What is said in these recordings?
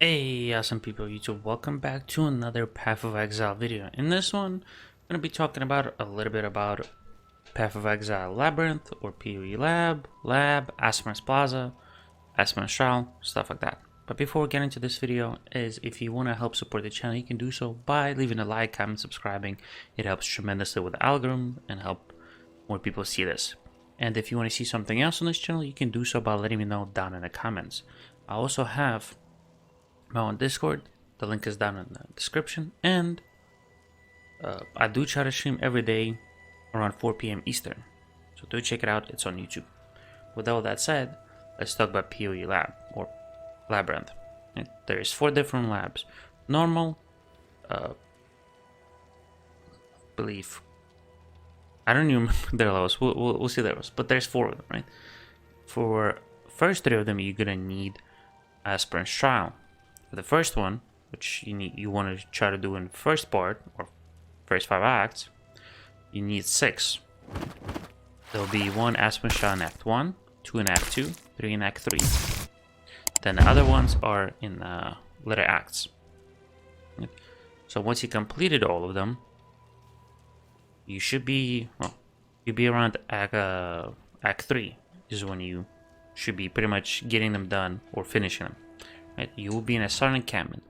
Hey, awesome people of YouTube, welcome back to another Path of Exile video. In this one, I'm going to be talking about a little bit about Path of Exile Labyrinth, or PoE Lab, Asperance Plaza, Asperance Trial, stuff like that. But before we get into this video, if you want to help support the channel, you can do so by leaving a like, comment, subscribing. It helps tremendously with the algorithm and help more people see this. And if you want to see something else on this channel, you can do so by letting me know down in the comments. I also have my own Discord, the link is down in the description, and I do try to stream every day around 4 p.m. Eastern, so do check it out, it's on YouTube. With all that said, let's talk about PoE Lab, or Labyrinth. There's 4 different labs. Normal, believe, I don't even remember their levels, we'll see their levels, but there's 4 of them, right? For first 3 of them, you're gonna need Asperance Trial. For the first one, which you want to try to do in the first part, or first 5 acts, you need 6. There'll be 1 Aspen Shot in Act 1, 2 in Act 2, 3 in Act 3. Then the other ones are in later acts. So once you completed all of them, you should be, well, you'll be around Act 3 is when you should be pretty much getting them done or finishing them. Right? You will be in a certain encampment.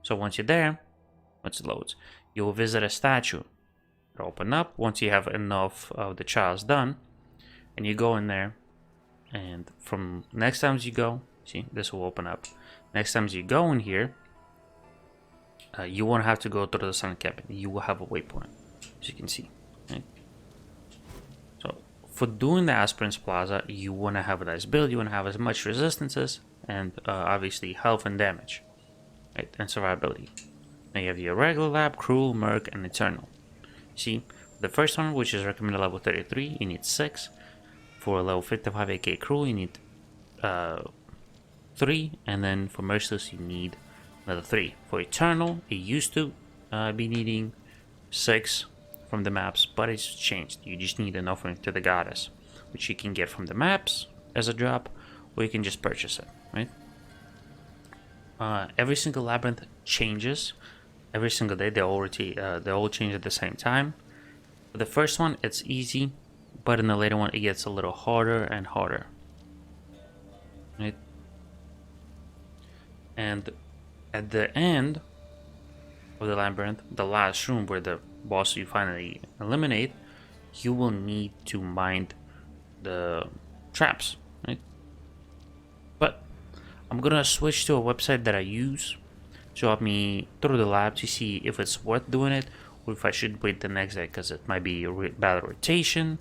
So once you're there, once it loads, you will visit a statue. It'll open up once you have enough of the trials done, and you go in there. And from next times you go, see, this will open up. Next times you go in here, you won't have to go through the sun encampment. You will have a waypoint, as you can see. Right? So for doing the Asperance Plaza, you want to have a nice build. You want to have as much resistances and obviously health and damage, right, and survivability. Now you have your regular lab, cruel, merc, and eternal. See, the first one, which is recommended level 33, you need 6. For level 55 AK cruel, you need 3, and then for merciless you need another 3. For eternal, it used to be needing 6 from the maps, but it's changed. You just need an offering to the goddess, which you can get from the maps as a drop, or you can just purchase it, right? Every single labyrinth changes every single day. They all change at the same time. For the first one, it's easy, but in the later one, it gets a little harder and harder, right? And at the end of the labyrinth, the last room where the boss you finally eliminate, you will need to mind the traps, right? But I'm gonna switch to a website that I use to help me through the lab to see if it's worth doing it, or if I should wait the next day because it might be a bad rotation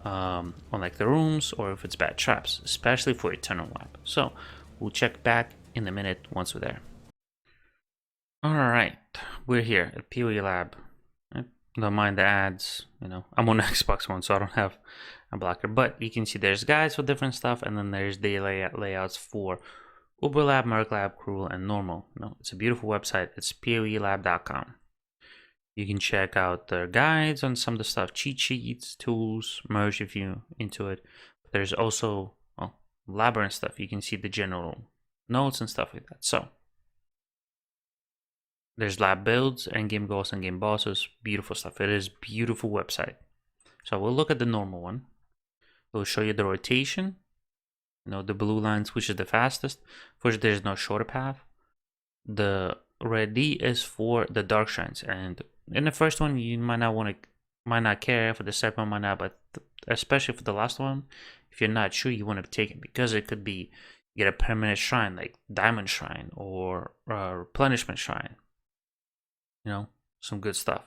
on like the rooms, or if it's bad traps, especially for Eternal Lab. So we'll check back in a minute once we're there. Alright, we're here at PoE Lab. Don't mind the ads, you know, I'm on Xbox One, so I don't have a blocker, but you can see there's guides for different stuff, and then there's the layouts for Uber Lab, Merc Lab, Cruel, and Normal. No, it's a beautiful website. It's poelab.com. You can check out their guides on some of the stuff, cheat sheets, tools, merge if you're into it. There's also Labyrinth stuff. You can see the general notes and stuff like that. So there's lab builds, end-game goals, and game bosses. Beautiful stuff. It is beautiful website. So we'll look at the normal one. We'll show you the rotation. You know, the blue lines, which is the fastest. First, there's no shorter path. The red D is for the dark shrines, and in the first one you might not care. For the second one, might not, but especially for the last one, if you're not sure, you want to take it, because it could be you get a permanent shrine like Diamond Shrine or Replenishment Shrine. You know, some good stuff.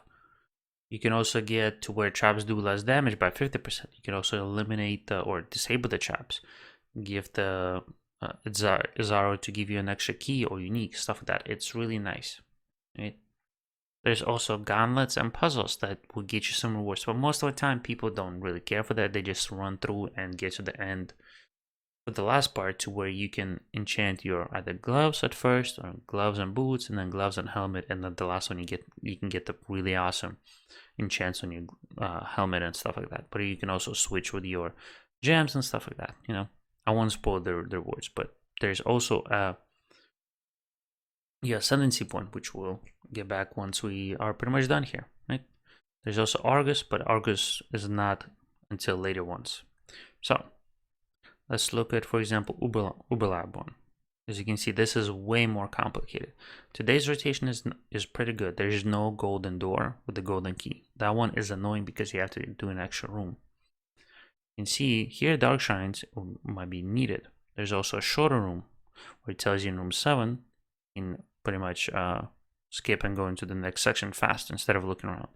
You can also get to where traps do less damage by 50%. You can also eliminate or disable the traps. Give the Zaro to give you an extra key or unique, stuff like that. It's really nice, right? There's also gauntlets and puzzles that will get you some rewards, but most of the time people don't really care for that. They just run through and get to the end for the last part, to where you can enchant your either gloves at first, or gloves and boots, and then gloves and helmet, and then the last one you can get the really awesome enchants on your helmet and stuff like that. But you can also switch with your gems and stuff like that. You know, I won't spoil the rewards, but there's also a your ascendancy point, which we'll get back once we are pretty much done here, right? There's also Argus, but Argus is not until later ones. So let's look at, for example, Uberlab one. As you can see, this is way more complicated. Today's rotation is pretty good. There is no golden door with the golden key. That one is annoying because you have to do an extra room. You can see here dark shrines might be needed. There's also a shorter room where it tells you in room 7 in pretty much skip and go into the next section fast instead of looking around.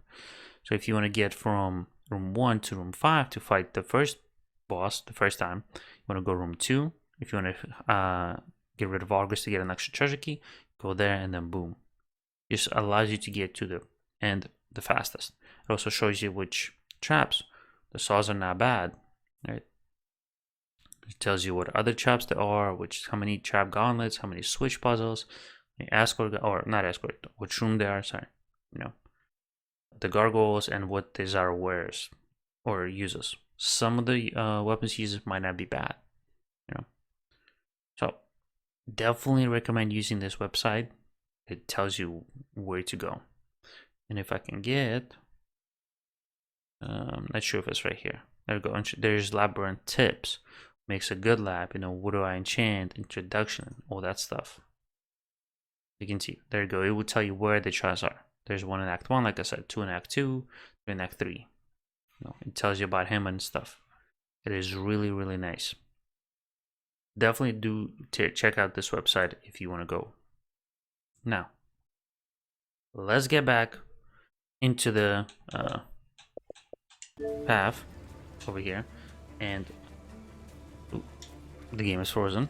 So if you want to get from room 1 to room 5 to fight the first boss the first time, you want to go room 2. If you want to get rid of Argus to get an extra treasure key, go there and then boom. Just allows you to get to the end the fastest. It also shows you which traps. The saws are not bad, right? It tells you what other traps there are, how many trap gauntlets, how many switch puzzles, escort, or not escort, which room they are, sorry. You know, the gargoyles and what Desire wears or uses. Some of the weapons uses might not be bad, you know. So definitely recommend using this website. It tells you where to go. And if I can get, not sure if it's right here. There we go. There's Labyrinth tips. Makes a good lab. You know, what do I enchant? Introduction, all that stuff. You can see. There you go. It will tell you where the traps are. There's one in Act 1, like I said, 2 in Act 2, 3 in Act 3. You know, it tells you about him and stuff. It is really, really nice. Definitely do check out this website if you want to go. Now, let's get back into the path over here, and the game is frozen.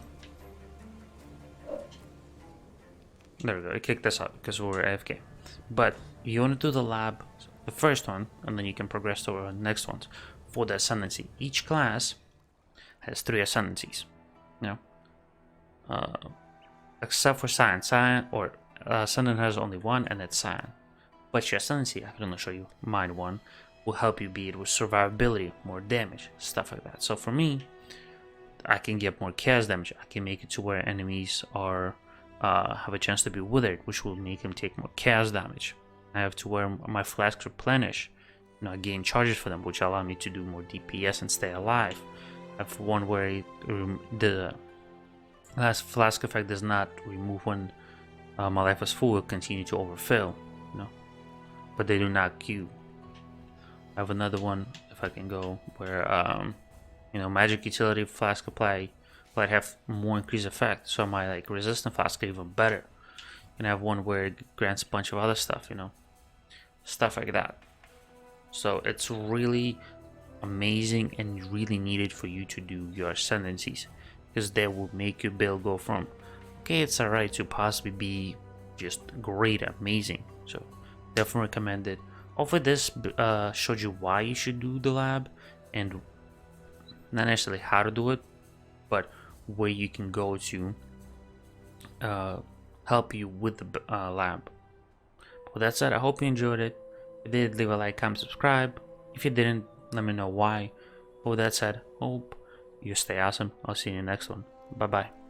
There we go. It kicked us out because we were AFK. But you want to do the lab, the first one, and then you can progress to the next ones for the ascendancy. Each class has 3 ascendancies. You know, except for Cyan or Ascendant has only 1, and that's Cyan. But your ascendancy, I can only show you mine 1, will help you beat with survivability, more damage, stuff like that. So for me, I can get more chaos damage. I can make it to where enemies are have a chance to be withered, which will make them take more chaos damage. I have to where my flasks replenish. You know, I gain charges for them, which allow me to do more DPS and stay alive. I have one where the last flask effect does not remove when my life is full. It will continue to overfill, you know, but they do not queue. I have another one, if I can go, where you know, magic utility flask apply but have more increased effect, so my like resistant flask are even better. And I have one where it grants a bunch of other stuff, you know, stuff like that. So it's really amazing and really needed for you to do your ascendancies, because they will make your build go from okay, it's alright, to possibly be just great, amazing. So definitely recommend it. Hopefully this showed you why you should do the lab, and not necessarily how to do it, but where you can go to help you with the lab. With that said, I hope you enjoyed it. If you did, leave a like, comment, subscribe. If you didn't, let me know why. With that said, hope you stay awesome. I'll see you in the next one. Bye bye.